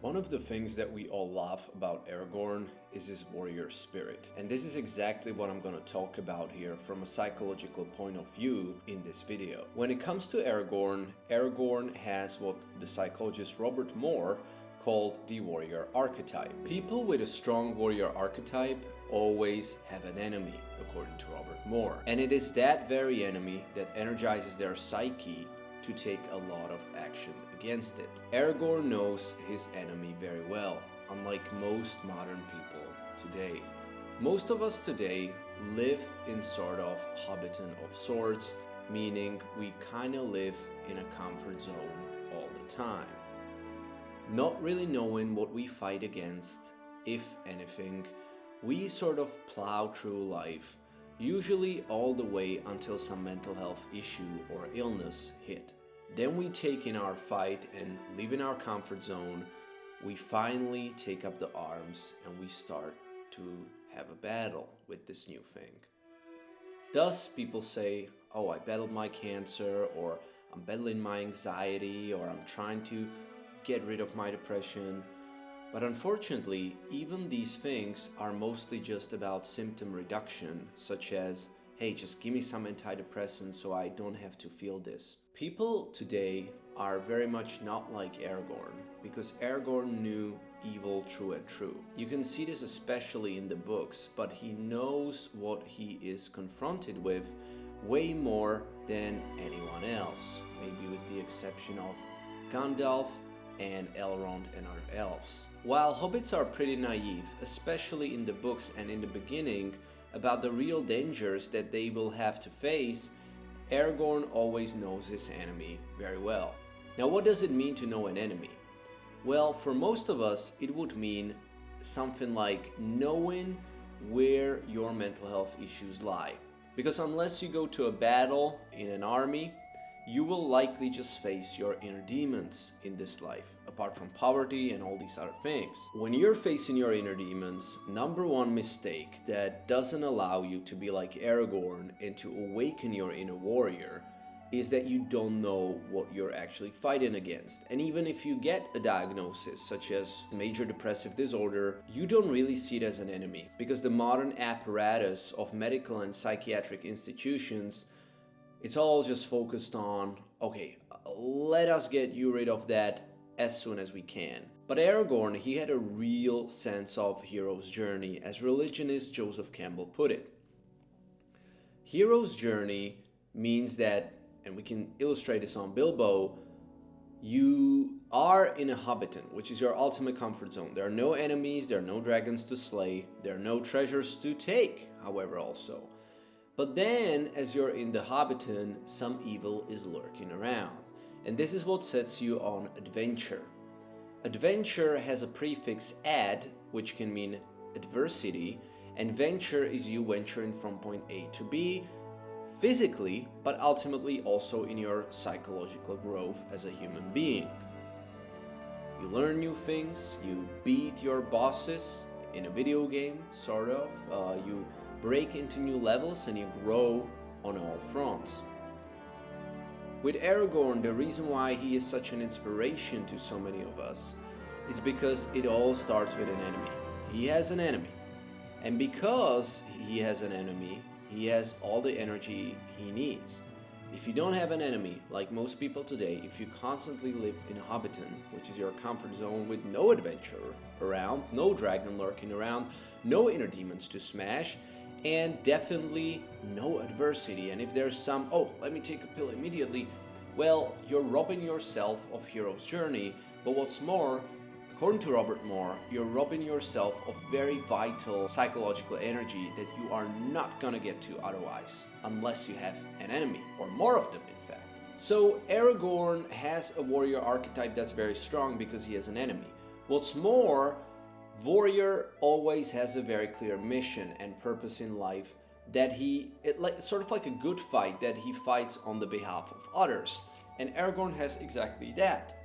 One of the things that we all love about Aragorn is his warrior spirit. And this is exactly what I'm going to talk about here from a psychological point of view in this video. When it comes to Aragorn, Aragorn has what the psychologist Robert Moore called the warrior archetype. People with a strong warrior archetype always have an enemy, according to Robert Moore. And it is that very enemy that energizes their psyche to take a lot of action against it. Aragorn knows his enemy very well, unlike most modern people today. Most of us today live in sort of hobbiton of sorts, meaning we kind of live in a comfort zone all the time. Not really knowing what we fight against, if anything, we sort of plow through life, usually all the way until some mental health issue or illness hit. Then we take in our fight and live in our comfort zone. We finally take up the arms and we start to have a battle with this new thing. Thus, people say, oh, I battled my cancer, or I'm battling my anxiety, or I'm trying to get rid of my depression. But unfortunately, even these things are mostly just about symptom reduction, such as, hey, just give me some antidepressants so I don't have to feel this. People today are very much not like Aragorn, because Aragorn knew evil true and true. You can see this especially in the books, but he knows what he is confronted with way more than anyone else, maybe with the exception of Gandalf and Elrond and other elves. While hobbits are pretty naive, especially in the books and in the beginning, about the real dangers that they will have to face, Aragorn always knows his enemy very well. Now, what does it mean to know an enemy? Well, for most of us, it would mean something like knowing where your mental health issues lie. Because unless you go to a battle in an army, you will likely just face your inner demons in this life, apart from poverty and all these other things. When you're facing your inner demons, number one mistake that doesn't allow you to be like Aragorn and to awaken your inner warrior is that you don't know what you're actually fighting against. And even if you get a diagnosis such as major depressive disorder, you don't really see it as an enemy, because the modern apparatus of medical and psychiatric institutions, it's all just focused on, okay, let us get you rid of that as soon as we can. But Aragorn, he had a real sense of hero's journey, as religionist Joseph Campbell put it. Hero's journey means that, and we can illustrate this on Bilbo, you are in a hobbiton, which is your ultimate comfort zone. There are no enemies, there are no dragons to slay, there are no treasures to take, however, also. But then, as you're in the hobbiton, some evil is lurking around. And this is what sets you on adventure. Adventure has a prefix ad, which can mean adversity, and venture is you venturing from point A to B, physically, but ultimately also in your psychological growth as a human being. You learn new things, you beat your bosses in a video game, sort of. You break into new levels and you grow on all fronts. With Aragorn, the reason why he is such an inspiration to so many of us is because it all starts with an enemy. He has an enemy. And because he has an enemy, he has all the energy he needs. If you don't have an enemy, like most people today, if you constantly live in a hobbiton, which is your comfort zone with no adventure around, no dragon lurking around, no inner demons to smash, and definitely no adversity. And if there's some, oh, let me take a pill immediately, well, you're robbing yourself of hero's journey. But what's more, according to Robert Moore, you're robbing yourself of very vital psychological energy that you are not gonna get to otherwise, unless you have an enemy, or more of them in fact. So Aragorn has a warrior archetype that's very strong because he has an enemy. What's more, warrior always has a very clear mission and purpose in life that sort of like a good fight that he fights on the behalf of others. And Aragorn has exactly that.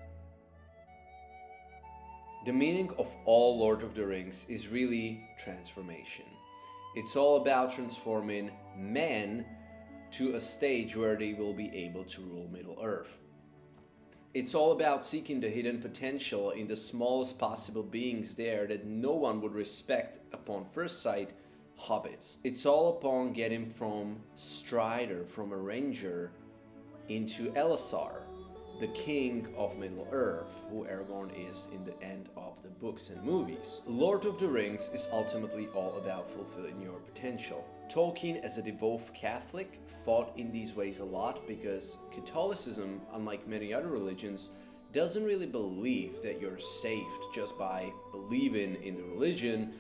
The meaning of all Lord of the Rings is really transformation. It's all about transforming men to a stage where they will be able to rule Middle-earth. It's all about seeking the hidden potential in the smallest possible beings there that no one would respect upon first sight, hobbits. It's all upon getting from Strider, from a ranger, into Elisar, the king of Middle-earth, who Aragorn is in the end of the books and movies. Lord of the Rings is ultimately all about fulfilling your potential. Tolkien, as a devout Catholic, fought in these ways a lot because Catholicism, unlike many other religions, doesn't really believe that you're saved just by believing in the religion.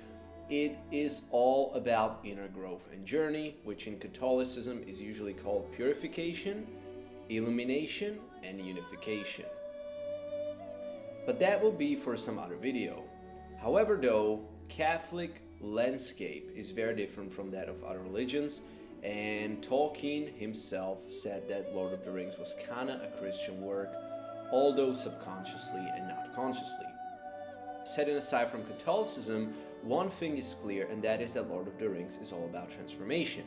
It is all about inner growth and journey, which in Catholicism is usually called purification, illumination, and unification. But that will be for some other video. However though, Catholic landscape is very different from that of other religions, and Tolkien himself said that Lord of the Rings was kinda a Christian work, although subconsciously and not consciously. Setting aside from Catholicism, one thing is clear, and that is that Lord of the Rings is all about transformation.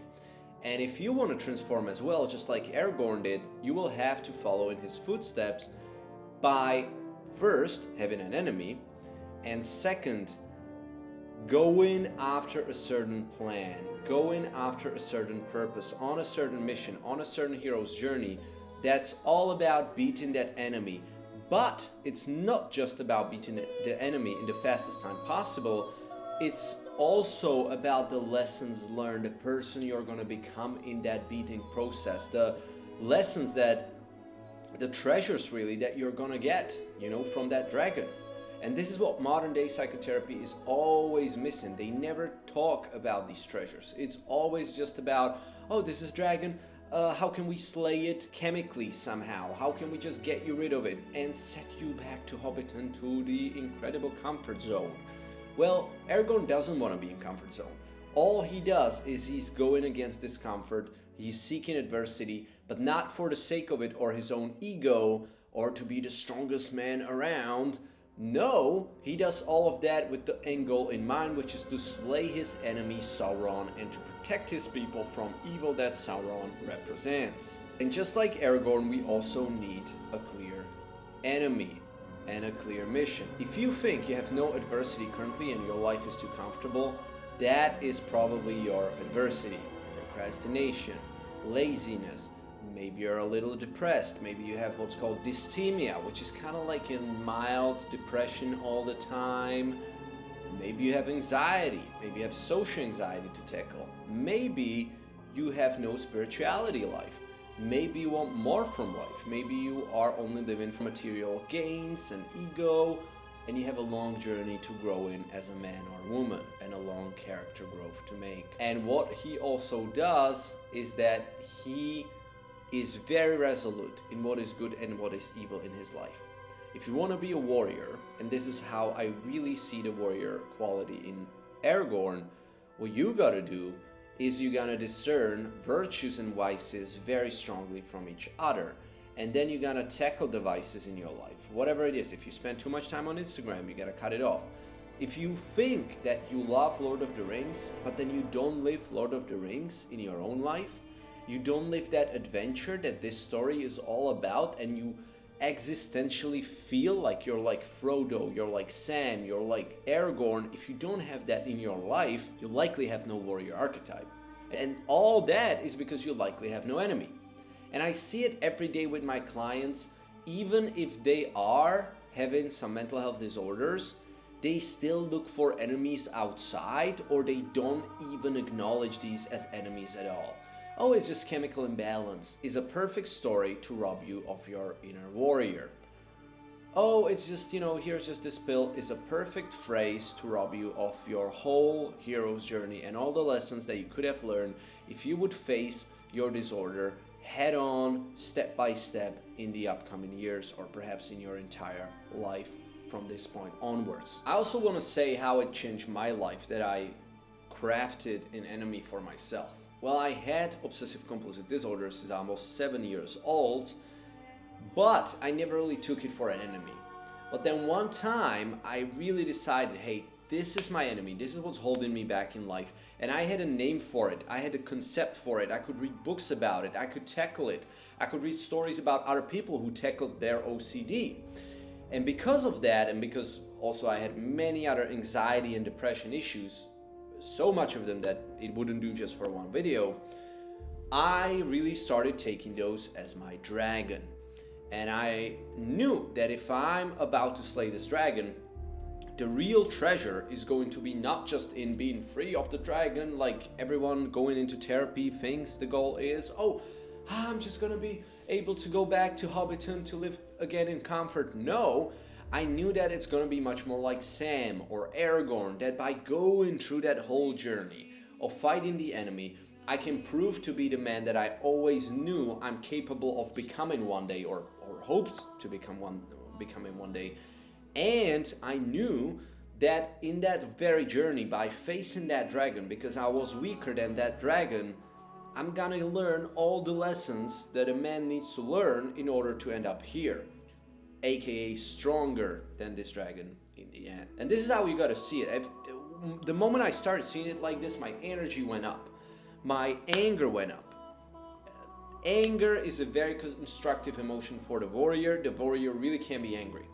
And if you want to transform as well, just like Aragorn did, you will have to follow in his footsteps by first having an enemy, and second, going after a certain plan, going after a certain purpose, on a certain mission, on a certain hero's journey. That's all about beating that enemy. But it's not just about beating the enemy in the fastest time possible. It's also about the lessons learned, the person you're going to become in that beating process, the lessons that, the treasures really that you're going to get, from that dragon. And this is what modern day psychotherapy is always missing. They never talk about these treasures. It's always just about, oh, this is dragon, how can we slay it chemically somehow? How can we just get you rid of it and set you back to Hobbiton, to the incredible comfort zone? Well, Aragorn doesn't want to be in comfort zone. All he does is he's going against discomfort, he's seeking adversity, but not for the sake of it or his own ego or to be the strongest man around. No, he does all of that with the end goal in mind, which is to slay his enemy Sauron and to protect his people from evil that Sauron represents. And just like Aragorn, we also need a clear enemy and a clear mission. If you think you have no adversity currently and your life is too comfortable, that is probably your adversity. Procrastination, laziness, maybe you're a little depressed, maybe you have what's called dysthymia, which is kind of like a mild depression all the time. Maybe you have anxiety, maybe you have social anxiety to tackle. Maybe you have no spirituality life. Maybe you want more from life. Maybe you are only living for material gains and ego, and you have a long journey to grow in as a man or woman and a long character growth to make. And what he also does is that he is very resolute in what is good and what is evil in his life. If you want to be a warrior, and this is how I really see the warrior quality in Aragorn, what you gotta do is you gotta discern virtues and vices very strongly from each other. And then you gotta tackle the vices in your life, whatever it is. If you spend too much time on Instagram, you gotta cut it off. If you think that you love Lord of the Rings, but then you don't live Lord of the Rings in your own life, you don't live that adventure that this story is all about, and you existentially feel like you're like Frodo, you're like Sam, you're like Aragorn, if you don't have that in your life, you likely have no warrior archetype. And all that is because you likely have no enemy. And I see it every day with my clients, even if they are having some mental health disorders, they still look for enemies outside, or they don't even acknowledge these as enemies at all. Oh, it's just chemical imbalance is a perfect story to rob you of your inner warrior. Oh, it's just, here's just this pill is a perfect phrase to rob you of your whole hero's journey and all the lessons that you could have learned if you would face your disorder head on, step by step in the upcoming years, or perhaps in your entire life from this point onwards. I also want to say how it changed my life that I crafted an enemy for myself. Well, I had obsessive compulsive disorder since I'm almost 7 years old, but I never really took it for an enemy. But then one time I really decided, hey, this is my enemy, this is what's holding me back in life. And I had a name for it, I had a concept for it, I could read books about it, I could tackle it, I could read stories about other people who tackled their OCD. And because of that, and because also I had many other anxiety and depression issues, so much of them that it wouldn't do just for one video, I really started taking those as my dragon. And I knew that if I'm about to slay this dragon, the real treasure is going to be not just in being free of the dragon, like everyone going into therapy thinks the goal is, oh, I'm just gonna be able to go back to Hobbiton to live again in comfort. No, I knew that it's gonna be much more like Sam or Aragorn, that by going through that whole journey of fighting the enemy, I can prove to be the man that I always knew I'm capable of becoming one day, or hoped to becoming one day. And I knew that in that very journey, by facing that dragon, because I was weaker than that dragon, I'm gonna learn all the lessons that a man needs to learn in order to end up here, aka stronger than this dragon in the end. And this is how you gotta see it. The moment I started seeing it like this, my energy went up, my anger went up. Anger is a very constructive emotion for the warrior. The warrior really can be angry.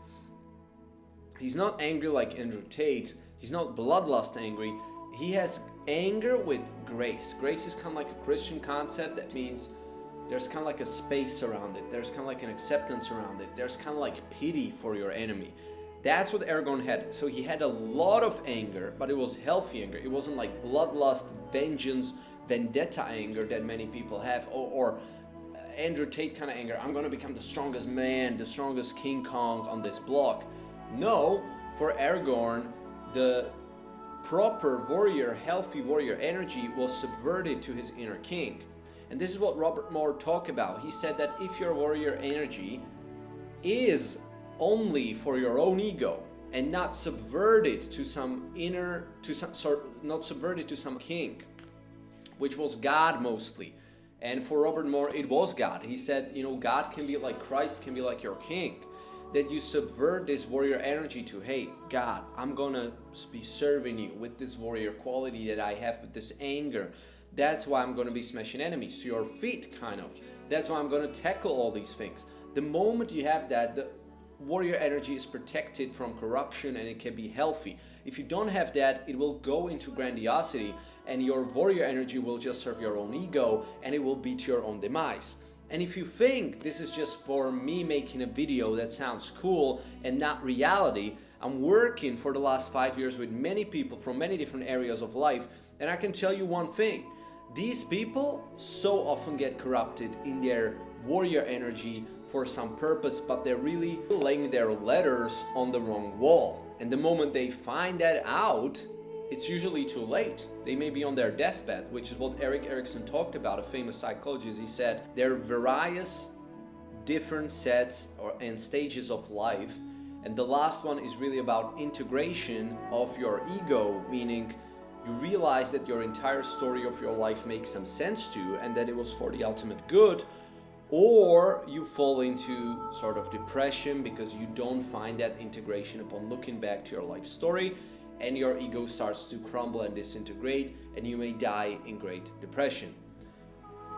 He's not angry like Andrew Tate. He's not bloodlust angry. He has anger with grace. Grace is kind of like a Christian concept. That means there's kind of like a space around it. There's kind of like an acceptance around it. There's kind of like pity for your enemy. That's what Aragorn had. So he had a lot of anger, but it was healthy anger. It wasn't like bloodlust, vengeance, vendetta anger that many people have, or Andrew Tate kind of anger. I'm going to become the strongest man, the strongest King Kong on this block. No, for Aragorn, the proper warrior, healthy warrior energy was subverted to his inner king. And this is what Robert Moore talked about. He said that if your warrior energy is only for your own ego and not subverted to some not subverted to some king, which was God mostly. And for Robert Moore, it was God. He said, God can be like Christ, can be like your king. That you subvert this warrior energy to, hey, God, I'm gonna be serving you with this warrior quality that I have, with this anger. That's why I'm gonna be smashing enemies to your feet, kind of. That's why I'm gonna tackle all these things. The moment you have that, the warrior energy is protected from corruption and it can be healthy. If you don't have that, it will go into grandiosity and your warrior energy will just serve your own ego and it will be to your own demise. And if you think this is just for me making a video that sounds cool and not reality, I'm working for the last 5 years with many people from many different areas of life, and I can tell you one thing. These people so often get corrupted in their warrior energy for some purpose, but they're really laying their letters on the wrong wall. And the moment they find that out, it's usually too late. They may be on their deathbed, which is what Erik Erikson talked about, a famous psychologist. He said there are various different sets and stages of life, and the last one is really about integration of your ego, meaning you realize that your entire story of your life makes some sense to you and that it was for the ultimate good, or you fall into sort of depression because you don't find that integration upon looking back to your life story, and your ego starts to crumble and disintegrate, and you may die in great depression.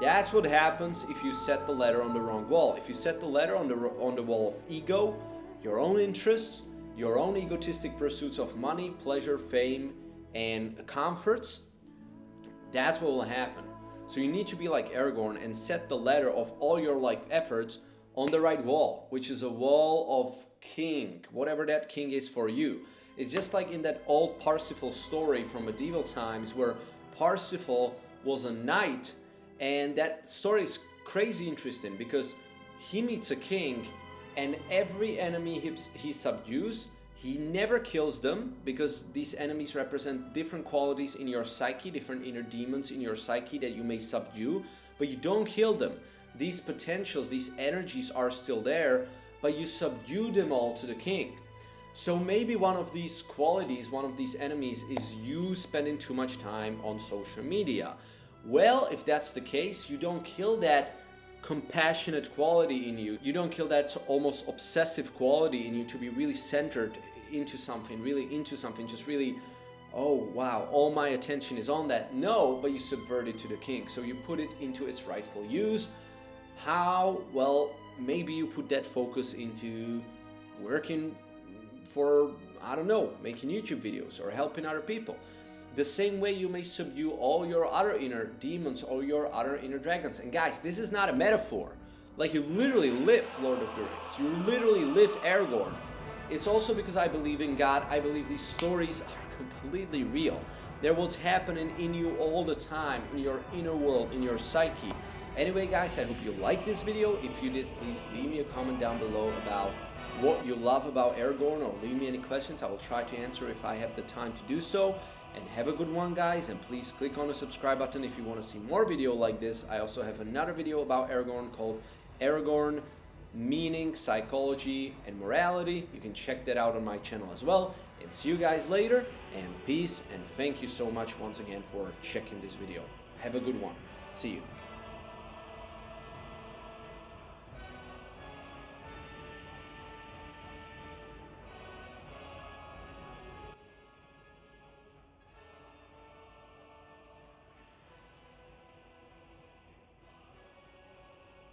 That's what happens if you set the letter on the wrong wall. If you set the letter on the wall of ego, your own interests, your own egotistic pursuits of money, pleasure, fame, and comforts, that's what will happen. So you need to be like Aragorn and set the letter of all your life efforts on the right wall, which is a wall of king, whatever that king is for you. It's just like in that old Parsifal story from medieval times where Parsifal was a knight, and that story is crazy interesting because he meets a king and every enemy he subdues, he never kills them because these enemies represent different qualities in your psyche, different inner demons in your psyche that you may subdue, but you don't kill them. These potentials, these energies are still there, but you subdue them all to the king. So maybe one of these qualities, one of these enemies is you spending too much time on social media. Well, if that's the case, you don't kill that compassionate quality in you. You don't kill that almost obsessive quality in you to be really centered into something, really into something, just really, oh wow, all my attention is on that. No, but you subvert it to the king. So you put it into its rightful use. How? Well, maybe you put that focus into working for, I don't know, making YouTube videos or helping other people. The same way you may subdue all your other inner demons or your other inner dragons. And guys, this is not a metaphor. Like, you literally live Lord of the Rings. You literally live Aragorn. It's also because I believe in God. I believe these stories are completely real. They're what's happening in you all the time, in your inner world, in your psyche. Anyway, guys, I hope you liked this video. If you did, please leave me a comment down below about what you love about Aragorn, or leave me any questions. I will try to answer if I have the time to do so. And have a good one, guys, and please click on the subscribe button if you want to see more video like this. I also have another video about Aragorn called Aragorn, Meaning, Psychology, and Morality. You can check that out on my channel as well. And see you guys later, and peace, and thank you so much once again for checking this video. Have a good one. See you.